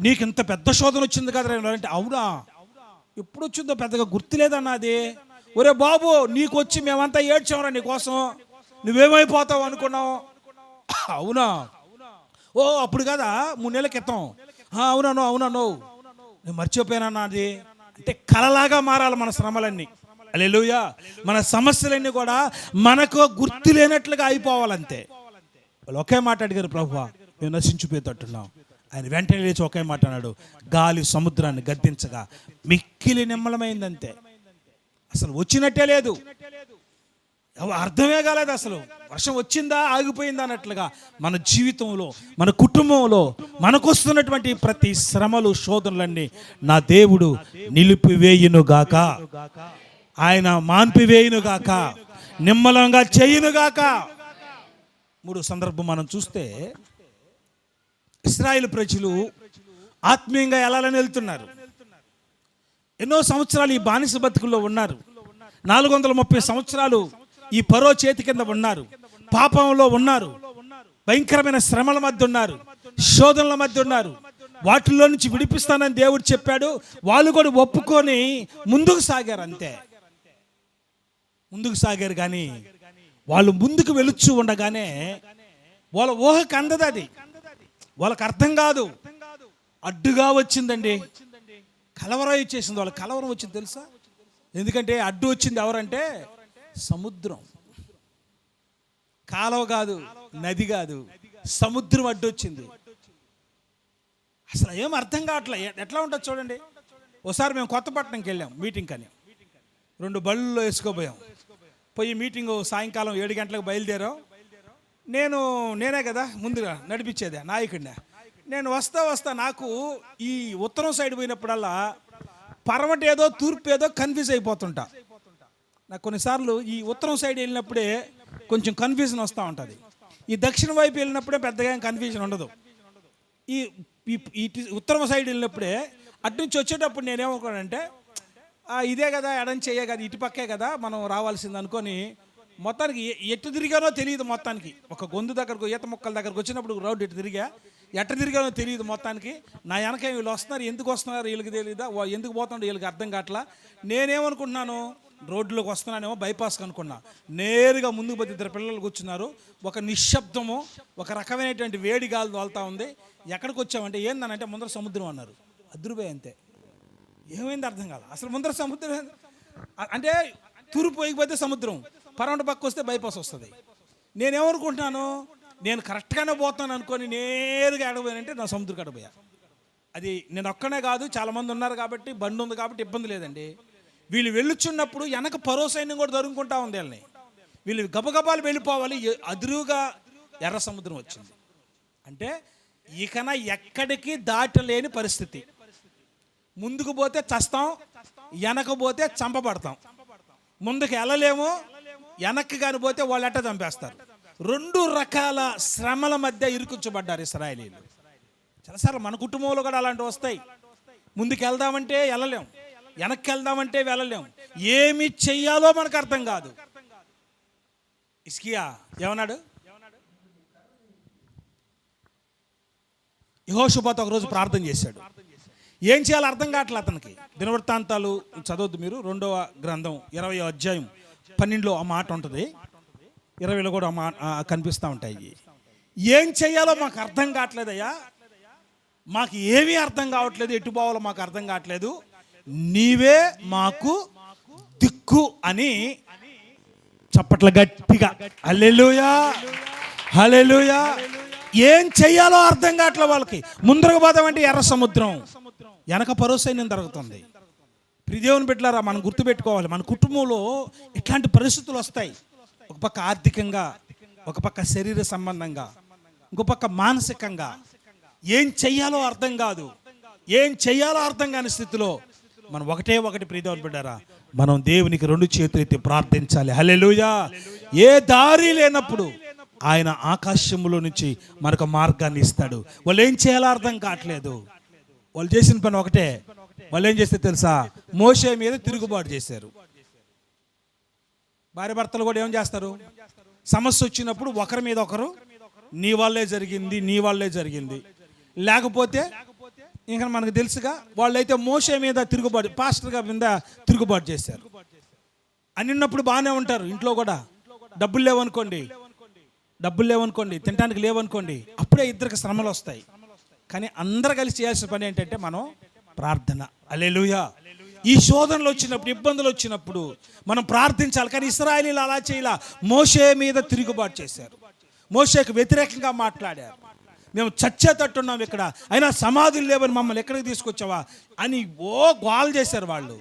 నీకు ఇంత పెద్ద శోధన వచ్చింది కదా అంటే, అవునా ఎప్పుడు వచ్చిందో పెద్దగా గుర్తులేదన్నది. ఒరే బాబు, నీకు వచ్చి మేమంతా ఏడ్చామరా నీకోసం, నువ్వేమైపోతావు అనుకున్నావు. అవునా, ఓ అప్పుడు కదా 3 నెలల క్రితం, అవునా నేను మర్చిపోయానన్నా. అది అంటే కలలాగా మారాలి మన శ్రమలన్నీ. హల్లెలూయా. మన సమస్యలన్నీ కూడా మనకు గుర్తు లేనట్లుగా అయిపోవాలంతే. వాళ్ళు ఒకే మాట అడిగారు, ప్రభువా మేము నశించిపోయేటట్టున్నాం. ఆయన వెంటనే లేచి ఒకే మాట అన్నాడు, గాలి సముద్రాన్ని గద్దించగా మిక్కిలి నిమ్మలమైందంతే. అసలు వచ్చినట్టే లేదు, అర్థమే కాలేదు. అసలు వర్షం వచ్చిందా ఆగిపోయిందా అన్నట్లుగా మన జీవితంలో, మన కుటుంబంలో మనకు వస్తున్నటువంటి ప్రతి శ్రమలు, శోధనలన్నీ నా దేవుడు నిలిపివేయునుగాక, ఆయన మాన్పివేయునుగాక, నిమ్మలంగా చేయునుగాక. 3 సందర్భం మనం చూస్తే ఇశ్రాయేలు ప్రజలు ఆత్మీయంగా ఎలాలని వెళ్తున్నారు. ఎన్నో సంవత్సరాలు ఈ బానిస బతుకుల్లో ఉన్నారు. 430 సంవత్సరాలు ఈ ఫరో చేతి కింద ఉన్నారు, పాపంలో ఉన్నారు, భయంకరమైన శ్రమల మధ్య ఉన్నారు, శోధనల మధ్య ఉన్నారు. వాటిల్లో నుంచి విడిపిస్తానని దేవుడు చెప్పాడు. వాళ్ళు కూడా ఒప్పుకొని ముందుకు సాగారు అంతే. ముందుకు సాగారు, కానీ వాళ్ళు ముందుకు వెళుచు ఉండగానే వాళ్ళ ఊహకు అందదు, అది వాళ్ళకి అర్థం కాదు. అడ్డుగా వచ్చిందండి, కలవరం ఇచ్చేసింది. వాళ్ళకి కలవరం వచ్చింది తెలుసా? ఎందుకంటే అడ్డు వచ్చింది ఎవరంటే సముద్రం. కాలువ కాదు, నది కాదు, సముద్రం అడ్డొచ్చింది. అసలు ఏం అర్థం కావట్లే. ఎట్లా ఉంటుంది చూడండి. ఒకసారి మేము కొత్తపట్నంకి వెళ్ళాం మీటింగ్ అని. 2 బళ్ళలో వేసుకోపోయాం. పోయి మీటింగు సాయంకాలం 7 గంటలకు బయలుదేరాం. నేనే కదా ముందుగా నడిపించేదే, నాయకుడినే. నేను వస్తా నాకు ఈ ఉత్తరం సైడ్ పోయినప్పుడల్లా పరమటి ఏదో తూర్పు ఏదో కన్ఫ్యూజ్ అయిపోతుంటా. నాకు కొన్నిసార్లు ఈ ఉత్తరం సైడ్ వెళ్ళినప్పుడే కొంచెం కన్ఫ్యూజన్ వస్తూ ఉంటుంది. ఈ దక్షిణ వైపు వెళ్ళినప్పుడే పెద్దగా కన్ఫ్యూజన్ ఉండదు. ఈ ఉత్తరం సైడ్ వెళ్ళినప్పుడే అటు నుంచి వచ్చేటప్పుడు నేనేమనుకోనంటే ఇదే కదా, ఎడం చెయ్యే కదా, ఇటు పక్కే కదా మనం రావాల్సింది అనుకొని మొత్తానికి ఎటు తిరిగానో తెలియదు. మొత్తానికి ఒక గొంతు దగ్గరకు, ఈత మొక్కల దగ్గరకు వచ్చినప్పుడు రోడ్డు ఎట్ట తిరిగానో తెలియదు. మొత్తానికి నా వెనక వీళ్ళు వస్తున్నారు, ఎందుకు వస్తున్నారు వీళ్ళకి తెలియదా, ఎందుకు పోతుండో వీళ్ళకి అర్థం కావట్లా. నేనేమనుకుంటున్నాను, రోడ్లోకి వస్తున్నానేమో బైపాస్కి అనుకున్నా. నేరుగా ముందుకు పోతే 2 పిల్లలు కూర్చున్నారు. ఒక నిశ్శబ్దము, ఒక రకమైనటువంటి వేడి గాలి తోలుతా ఉంది. ఎక్కడికి వచ్చామంటే ఏందనంటే ముందర సముద్రం అన్నారు. అద్రుపోయి అంతే. ఏమైంది అర్థం కాదు. అసలు ముందర సముద్రం అంటే తూర్పు పోయిపోతే సముద్రం, పరమట పక్క వస్తే బైపాస్ వస్తుంది. నేనేమనుకుంటున్నాను, నేను కరెక్ట్గానే పోతాను అనుకొని నేరుగా ఎడబోయానంటే నా సముద్రం కడబోయా. అది నేను ఒక్కనే కాదు, చాలామంది ఉన్నారు కాబట్టి, బండి ఉంది కాబట్టి ఇబ్బంది లేదండి. వీళ్ళు వెళ్ళుచున్నప్పుడు వెనక పరో సైన్యం కూడా దొరుకుంటా ఉంది వీళ్ళని. వీళ్ళు గబగబాలు వెళ్ళిపోవాలి. అదురుగా ఎర్ర సముద్రం వచ్చింది. అంటే ఇకన ఎక్కడికి దాటలేని పరిస్థితి. ముందుకు పోతే చస్తాం, వెనక పోతే చంపబడతాం. ముందుకు వెళ్ళలేము, వెనక్కి కాని పోతే వాళ్ళు ఎట్ట చంపేస్తారు. 2 రకాల శ్రమల మధ్య ఇరుకుంచబడ్డారు ఇశ్రాయేలీలు. చాలాసార్లు మన కుటుంబంలో కూడా అలాంటివి వస్తాయి. ముందుకు వెళ్దామంటే వెళ్ళలేం, వెనక్కి వెళ్దామంటే వెళ్ళలేం. ఏమి చెయ్యాలో మనకు అర్థం కాదు. హిజ్కియా ఏమన్నాడు? యెహోషాపాతు ఒకరోజు ప్రార్థన చేశాడు. ఏం చేయాలో అర్థం కావట్లేదు అతనికి. దినవృత్తాంతాలు చదవద్దు మీరు, 2వ గ్రంథం 20వ అధ్యాయం 12లో ఆ మాట ఉంటుంది, 20లో కూడా కనిపిస్తూ ఉంటాయి. ఏం చెయ్యాలో మాకు అర్థం కావట్లేదయ్యా, మాకు ఏమీ అర్థం కావట్లేదు, ఎటు పోవాలో మాకు అర్థం కావట్లేదు, నీవే మాకు దిక్కు అని చప్పట్ల గట్టిగా హల్లెలూయా హల్లెలూయా. ఏం చెయ్యాలో అర్థం కావట్లేదు వాళ్ళకి. ముందరకు పోదామంటే ఎర్ర సముద్రం, వెనక పరో సైన్యం జరుగుతుంది. ప్రియదేవుని బిడ్డలారా, మనం గుర్తుపెట్టుకోవాలి, మన కుటుంబంలో ఇట్లాంటి పరిస్థితులు వస్తాయి. ఒక పక్క ఆర్థికంగా, ఒక పక్క శరీర సంబంధంగా, ఇంకో పక్క మానసికంగా. ఏం చెయ్యాలో అర్థం కాదు. ఏం చెయ్యాలో అర్థం కాని స్థితిలో మనం ఒకటి ప్రియదేవుని బిడ్డలారా, మనం దేవునికి 2 చేతులు ఎత్తి ప్రార్థించాలి. హల్లెలూయా. ఏ దారి లేనప్పుడు ఆయన ఆకాశములో నుంచి మనకు మార్గాన్ని ఇస్తాడు. వాళ్ళు ఏం చేయాలో అర్థం కావట్లేదు. వాళ్ళు చేసిన పని ఒకటే. వాళ్ళు ఏం చేస్తే తెలుసా? మోషే మీద తిరుగుబాటు చేశారు. భార్య భర్తలు కూడా ఏం చేస్తారు? సమస్య వచ్చినప్పుడు ఒకరి మీద ఒకరు, నీ వల్లే జరిగింది, లేకపోతే ఇంకా మనకు తెలుసుగా, వాళ్ళైతే మోషే మీద తిరుగుబాటు, పాస్టర్గా మీద తిరుగుబాటు చేశారు. అన్నప్పుడు బాగానే ఉంటారు. ఇంట్లో కూడా డబ్బులు లేవనుకోండి, తినడానికి లేవనుకోండి, అప్పుడే ఇద్దరికి శ్రమలు వస్తాయి. కానీ అందరూ కలిసి చేయాల్సిన పని ఏంటంటే మనం ప్రార్థన. హల్లెలూయా. ఈ శోధనలు వచ్చినప్పుడు, ఇబ్బందులు వచ్చినప్పుడు మనం ప్రార్థించాలి. కానీ ఇశ్రాయేలీయులు అలా చేయాల. మోషే మీద తిరుగుబాటు చేశారు, మోషేకు వ్యతిరేకంగా మాట్లాడారు. మేము చచ్చేటట్టున్నాం ఇక్కడ, అయినా సమాధులు లేవని మమ్మల్ని ఎక్కడికి తీసుకొచ్చావా అని గోల్ చేశారు వాళ్ళు.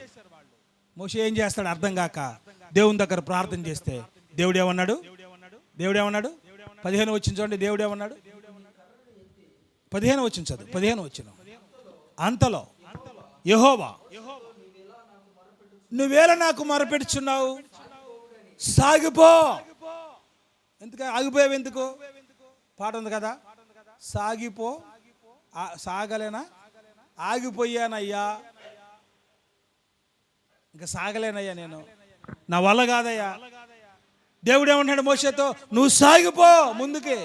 మోషే ఏం చేస్తాడు అర్థం కాక దేవుని దగ్గర ప్రార్థన చేస్తే దేవుడు ఏమన్నాడు? 15 వచ్చిన చూడండి. దేవుడు ఏమన్నాడు? 15 వచ్చిన చదువు. 15 వచ్చిన అంతలో యెహోవా, నువ్వేలా నాకు మొరపెడుచున్నావు? సాగిపో. ఎందుకు ఆగిపోయావు? ఎందుకు? పాట ఉంది కదా, సాగిపో. సాగలేనా? ఆగిపోయానయ్యా, ఇంకా సాగలేనయ్యా, నేను నా వల్ల కాదయ్యా. దేవుడు ఏమంటాడు మోషేతో? నువ్వు సాగిపో ముందుకే.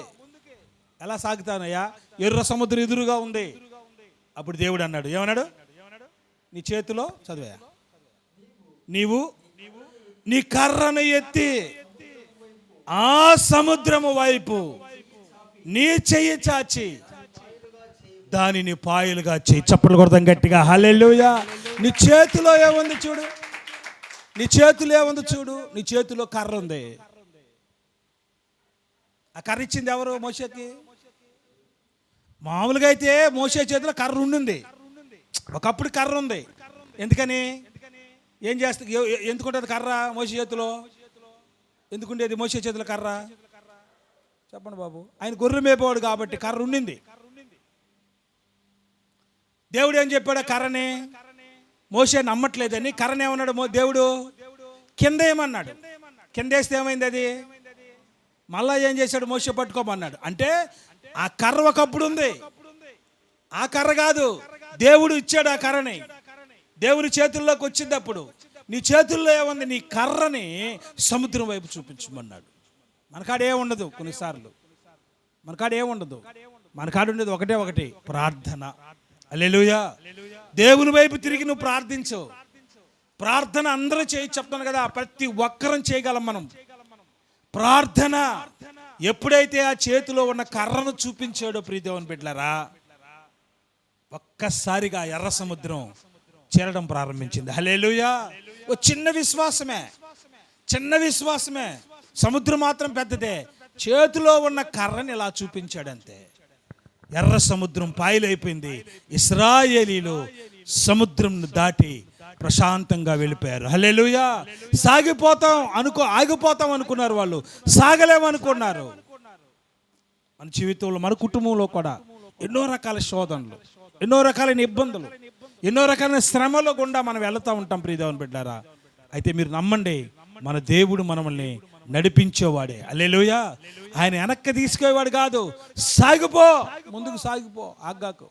ఎలా సాగుతానయ్యా? ఎర్ర సముద్రం ఎదురుగా ఉంది. అప్పుడు దేవుడు అన్నాడు, ఏమన్నాడు? నీ చేతిలో చదివా, నీవు నీ కర్రను ఎత్తి ఆ సముద్రము వైపు నీ చెయ్యి చాచి దానిని పాయలుగా చేయి. చప్పట్లు కొడతాం గట్టిగా. హల్లెలూయా. నీ చేతిలో ఏముంది చూడు, నీ చేతిలో కర్ర ఉంది. ఆ కర్ర ఇచ్చింది ఎవరు? మోషేకి. మామూలుగా అయితే మోషే చేతిలో కర్ర ఉండింది, ఒకప్పుడు కర్ర ఉంది. ఎందుకని? ఏం చేస్తా, ఎందుకుంటుంది కర్ర మోషే చేతిలో? ఎందుకుండేది మోషే చేతిలో కర్ర? చెప్పండి బాబు. ఆయన గొర్రె మేపేవాడు కాబట్టి కర్ర ఉండింది. దేవుడు ఏం చెప్పాడు? కర్రని మోషే నమ్మట్లేదని కర్రని ఏమన్నాడు దేవుడు? కింద ఏమన్నాడు? కింద వేస్తే ఏమైంది? అది మళ్ళా ఏం చేశాడు? మోషే పట్టుకోమన్నాడు. అంటే ఆ కర్ర ఒకప్పుడు ఉంది, ఆ కర్ర కాదు, దేవుడు ఇచ్చాడు ఆ కర్రని. దేవుని చేతుల్లోకి వచ్చింది. అప్పుడు నీ చేతుల్లో ఏముంది? నీ కర్రని సముద్రం వైపు చూపించమన్నాడు. మనకాడ ఏముండదు, కొన్నిసార్లు మనకాడ ఏముండదు, మనకాడ ఉండేది ఒకటే ప్రార్థన. హల్లెలూయా. దేవుని వైపు తిరిగి నువ్వు ప్రార్థించు. ప్రార్థన అందరూ చేయొచ్చు, చెప్తాను కదా, ప్రతి ఒక్కరం చేయగలం మనం ప్రార్థన. ఎప్పుడైతే ఆ చేతిలో ఉన్న కర్రను చూపించాడో ప్రియదేవుని బిడ్డలారా, ఒక్కసారిగా ఎర్ర సముద్రం చేరడం ప్రారంభించింది. హల్లెలూయా. ఓ చిన్న విశ్వాసమే. సముద్రం మాత్రం పెద్దదే. చేతిలో ఉన్న కర్రని ఇలా చూపించాడంతే, ఎర్ర సముద్రం పాయలైపోయింది. ఇశ్రాయేలీలు సముద్రం దాటి ప్రశాంతంగా వెళ్ళిపోయారు. హల్లెలూయా. ఆగిపోతాం అనుకున్నారు వాళ్ళు, సాగలేమనుకున్నారు. మన జీవితంలో, మన కుటుంబంలో కూడా ఎన్నో రకాల శోధనలు, ఎన్నో రకాలైన ఇబ్బందులు, ఎన్నో రకాలైన శ్రమల గుండా మనం వెళుతూ ఉంటాం ప్రియదేవుని బిడ్డారా. అయితే మీరు నమ్మండి, మన దేవుడు మనల్ని నడిపించేవాడే. హల్లెలూయా. ఆయన వెనక్కి తీసుకునేవాడు కాదు. సాగిపో, ముందుకు సాగిపో, ఆగాకు.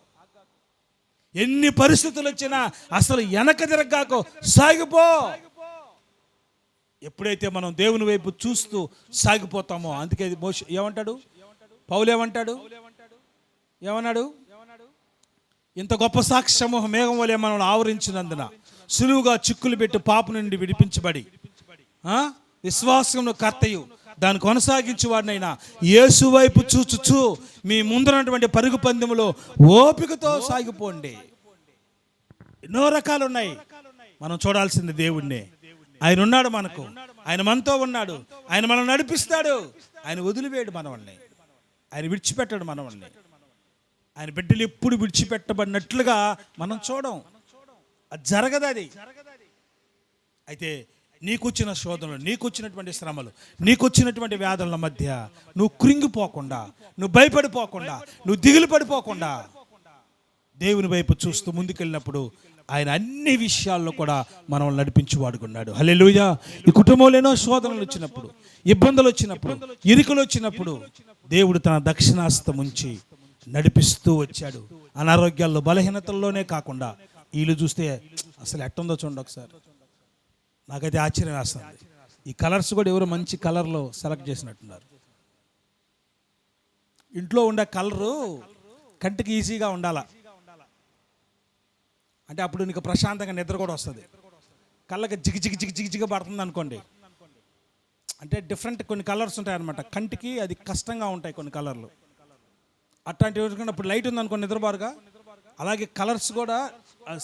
ఎన్ని పరిస్థితులు వచ్చినా అసలు వెనక తిరగాకో, సాగిపో. ఎప్పుడైతే మనం దేవుని వైపు చూస్తూ సాగిపోతామో, అందుకే మోషే ఏమంటాడు? పౌలు ఏమన్నాడు? ఇంత గొప్ప సాక్షి సమూహం మేఘం వలె మనల్ని ఆవరించినందున సులువుగా చిక్కులు పెట్టి పాప నుండి విడిపించబడి విశ్వాసమును కర్తయు దాన్ని కొనసాగించేవాడినైనా యేసు వైపు చూచుచు మీ ముందున్నటువంటి పరుగు పందెములో ఓపికతో సాగిపోండి. ఎన్నో రకాలు ఉన్నాయి, మనం చూడాల్సింది దేవుణ్ణి. ఆయన ఉన్నాడు మనకు, ఆయన మనతో ఉన్నాడు, ఆయన మనం నడిపిస్తాడు. ఆయన వదిలివేయడు మనల్ని, ఆయన విడిచిపెట్టాడు మనల్ని. ఆయన బిడ్డలు ఎప్పుడు విడిచిపెట్టబడినట్లుగా మనం చూడం, అది జరగదు. అది అయితే నీకొచ్చిన శోధనలు, నీకొచ్చినటువంటి శ్రమలు, నీకొచ్చినటువంటి వ్యాధుల మధ్య నువ్వు కృంగిపోకుండా, నువ్వు భయపడిపోకుండా, నువ్వు దిగులు పడిపోకుండా దేవుని వైపు చూస్తూ ముందుకెళ్ళినప్పుడు ఆయన అన్ని విషయాల్లో కూడా మనం నడిపించువాడుకున్నాడు. హల్లెలూయా. ఈ కుటుంబంలో ఎన్నో శోధనలు వచ్చినప్పుడు, ఇబ్బందులు వచ్చినప్పుడు, ఇరుకులు వచ్చినప్పుడు దేవుడు తన దక్షిణాస్తం ఉంచి నడిపిస్తూ వచ్చాడు. అనారోగ్యాల్లో, బలహీనతల్లోనే కాకుండా వీళ్ళు చూస్తే అసలు ఎట్టుందో చూడండి ఒకసారి. నాకైతే ఆశ్చర్యం వేస్తుంది. ఈ కలర్స్ కూడా ఎవరో మంచి కలర్లో సెలెక్ట్ చేసినట్టున్నారు. ఇంట్లో ఉండే కలరు కంటికి ఈజీగా ఉండాలా, అంటే అప్పుడు నీకు ప్రశాంతంగా నిద్ర కూడా వస్తుంది. కళ్ళకి జిగిజిగ పడుతుంది అనుకోండి, అంటే డిఫరెంట్ కొన్ని కలర్స్ ఉంటాయి అన్నమాట. కంటికి అది కష్టంగా ఉంటాయి కొన్ని కలర్లు. అట్లాంటివి ఇప్పుడు లైట్ ఉంది అనుకోండి నిద్రబారుగా. అలాగే కలర్స్ కూడా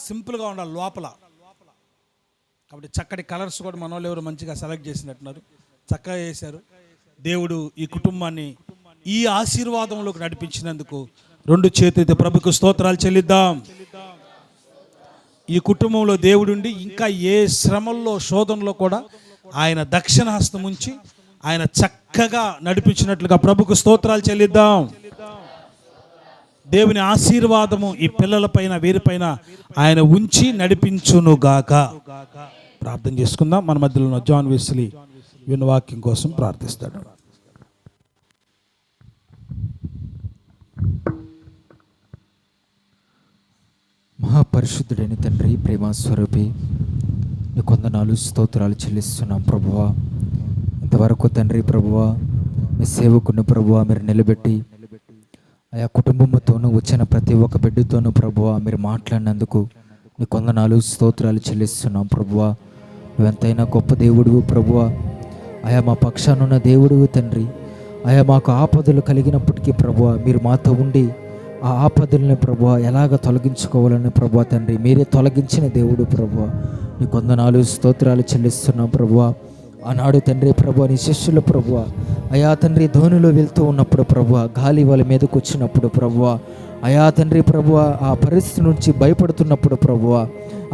సింపుల్గా ఉండాలి లోపల. కాబట్టి చక్కటి కలర్స్ కూడా మన వాళ్ళు ఎవరు మంచిగా సెలెక్ట్ చేసినట్టున్నారు, చక్కగా చేశారు. దేవుడు ఈ కుటుంబాన్ని ఈ ఆశీర్వాదంలోకి నడిపించినందుకు రెండు చేతులతో ప్రభుకు స్తోత్రాలు చెల్లిద్దాం. ఈ కుటుంబంలో దేవుడుండి ఇంకా ఏ శ్రమల్లో, శోధనలో కూడా ఆయన దక్షిణ హస్తం ఉంచి ఆయన చక్కగా నడిపించినట్లుగా ప్రభుకు స్తోత్రాలు చెల్లిద్దాం. దేవుని ఆశీర్వాదము ఈ పిల్లలపైన, వీరిపైన ఆయన ఉంచి నడిపించునుగాక. ప్రార్థన చేసుకుందాం. మన మధ్యలో ఉన్న జాన్ వెస్లీ విన్న వాక్యం కోసం ప్రార్థిస్తాడు. మహాపరిశుద్ధుడైన తండ్రి, ప్రేమ స్వరూపి, నీ కొందనాలు స్తోత్రాలు చెల్లిస్తున్నాం ప్రభువా. ఇంతవరకు తండ్రి ప్రభువా, మీ సేవకుని ప్రభువా మీరు నిలబెట్టి ఆయా కుటుంబంతోనూ వచ్చిన ప్రతి ఒక్క బిడ్డతోనూ ప్రభువా మీరు మాట్లాడినందుకు నీ కొందనాలు స్తోత్రాలు చెల్లిస్తున్నాం ప్రభువా. నువ్వెంతైనా గొప్ప దేవుడువు ప్రభువా. ఆయా మా పక్షానున్న దేవుడువు తండ్రి. ఆయా మాకు ఆపదలు కలిగినప్పటికీ ప్రభువా మీరు మాతో ఉండి ఆ ఆపదల్ని ప్రభువా ఎలాగ తొలగించుకోవాలని ప్రభువా తండ్రి మీరే తొలగించిన దేవుడు ప్రభువా. నీ కొందనాలు స్తోత్రాలు చెల్లిస్తున్నాం ప్రభువా. ఆనాడు తండ్రి ప్రభువా నీ శిష్యులు ప్రభువా అయా తండ్రి ధోనిలో వెళ్తూ ఉన్నప్పుడు ప్రభువా, గాలి వాళ్ళ మీదకు వచ్చినప్పుడు ప్రభువా, అయా తండ్రి ప్రభువా, ఆ పరిస్థితి నుంచి భయపడుతున్నప్పుడు ప్రభువా,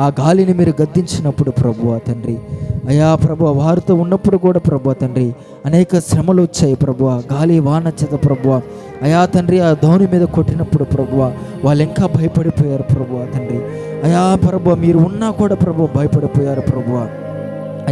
ఆ గాలిని మీరు గద్దించినప్పుడు ప్రభువా తండ్రి, అయా ప్రభువా వారితో ఉన్నప్పుడు కూడా ప్రభువా తండ్రి అనేక శ్రమలు వచ్చాయి ప్రభువా, గాలి వాన చేత ప్రభువా, అయా తండ్రి ఆ ధోని మీద కొట్టినప్పుడు ప్రభువా వాళ్ళు ఇంకా భయపడిపోయారు ప్రభువా తండ్రి, అయా ప్రభువా మీరు ఉన్నా కూడా ప్రభువా భయపడిపోయారు ప్రభువా.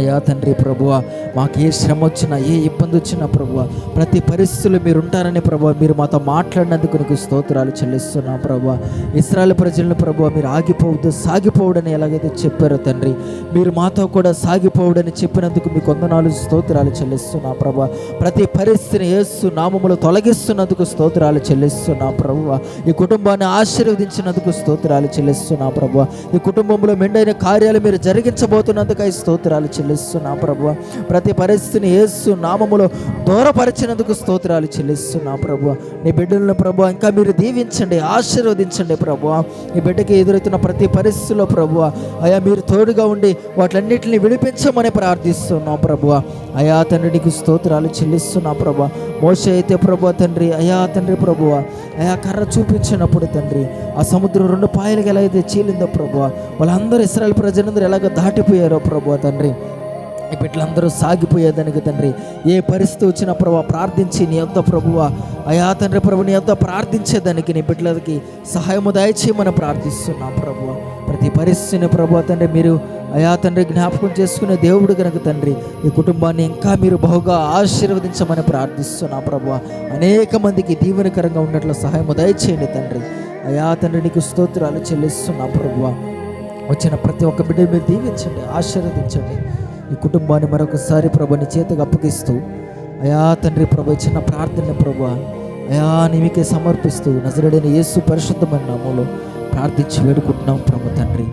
అయా తండ్రి ప్రభువా, మాకు ఏ శ్రమ వచ్చినా ఏ ఇబ్బంది వచ్చినా ప్రభువా, ప్రతి పరిస్థితుల్లో మీరు ఉంటారని ప్రభువా మీరు మాతో మాట్లాడినందుకు నీకు స్తోత్రాలు చెల్లిస్తున్నాం ప్రభువా. ఇశ్రాయేలు ప్రజలను ప్రభువా మీరు ఆగిపోవద్దు సాగిపోవడని ఎలాగైతే చెప్పారో తండ్రి, మీరు మాతో కూడా సాగిపోవడని చెప్పినందుకు మీకు వందనాలు స్తోత్రాలు చెల్లిస్తున్నాం ప్రభువా. ప్రతి పరిస్థితిని యేసు నామములో తొలగిస్తున్నందుకు స్తోత్రాలు చెల్లిస్తున్నాం ప్రభువా. ఈ కుటుంబాన్ని ఆశీర్వదించినందుకు స్తోత్రాలు చెల్లిస్తున్నాం ప్రభువా. ఈ కుటుంబంలో మెండైన కార్యాలు మీరు జరిగించబోతున్నందుకు ఈ స్తోత్రాలు చెల్లిస్తున్నాం ప్రభువా. ప్రతి పరిస్థితిని యేసు నామములో దూరపరిచినందుకు స్తోత్రాలు చెల్లిస్తున్నాం ప్రభువా. నీ బిడ్డలను ప్రభువా ఇంకా మీరు దీవించండి, ఆశీర్వదించండి ప్రభువా. ఈ బిడ్డకి ఎదురవుతున్న ప్రతి పరిస్థితిలో ప్రభువా అయా మీరు తోడుగా ఉండి వాటిలన్నింటినీ విడిపించమని ప్రార్థిస్తున్నాం ప్రభువా. అయా తండ్రి నీకు స్తోత్రాలు చెల్లిస్తున్నాం ప్రభువా. మోషే అయితే ప్రభువా తండ్రి, అయా తండ్రి ప్రభువా అయా కర్ర చూపించినప్పుడు తండ్రి ఆ సముద్రం 2 పాయలుగా ఎలా అయితే చీలిందో ప్రభువా, వాళ్ళందరూ ఇశ్రాయేలు ప్రజలందరూ ఎలాగ దాటిపోయారో ప్రభువా తండ్రి, ఈ బిడ్డలందరూ సాగిపోయేదానికి తండ్రి ఏ పరిస్థితి వచ్చినా ప్రభు ప్రార్థించి నీ యొద్ద ప్రభువా అయా తండ్రి ప్రభు నీ యొద్ద ప్రార్థించేదానికి నీ బిడ్డలకి సహాయము దయచేయమని ప్రార్థిస్తున్నాం ప్రభువ. ప్రతి పరిస్థితిని ప్రభు తండ్రి మీరు అయా తండ్రి జ్ఞాపకం చేసుకునే దేవుడు కనుక తండ్రి ఈ కుటుంబాన్ని ఇంకా మీరు బహుగా ఆశీర్వదించమని ప్రార్థిస్తున్నాం ప్రభువ. అనేక మందికి దీవెనకరంగా ఉన్నట్లు సహాయము దయచేయండి తండ్రి. అయా తండ్రి నీకు స్తోత్రాలు చెల్లిస్తున్నాం ప్రభువ. వచ్చిన ప్రతి ఒక్క బిడ్డ మీరు దీవించండి, ఆశీర్వదించండి. ఈ కుటుంబాన్ని మరొకసారి ప్రభు నీ చేతికి అప్పగిస్తూ అయా తండ్రి ప్రభు చిన్న ప్రార్థన ప్రభు అయా నీకే సమర్పిస్తూ నజరేయుడైన యేసు పరిశుద్ధమైన నామములో ప్రార్థించి వేడుకుంటున్నాం ప్రభు తండ్రి.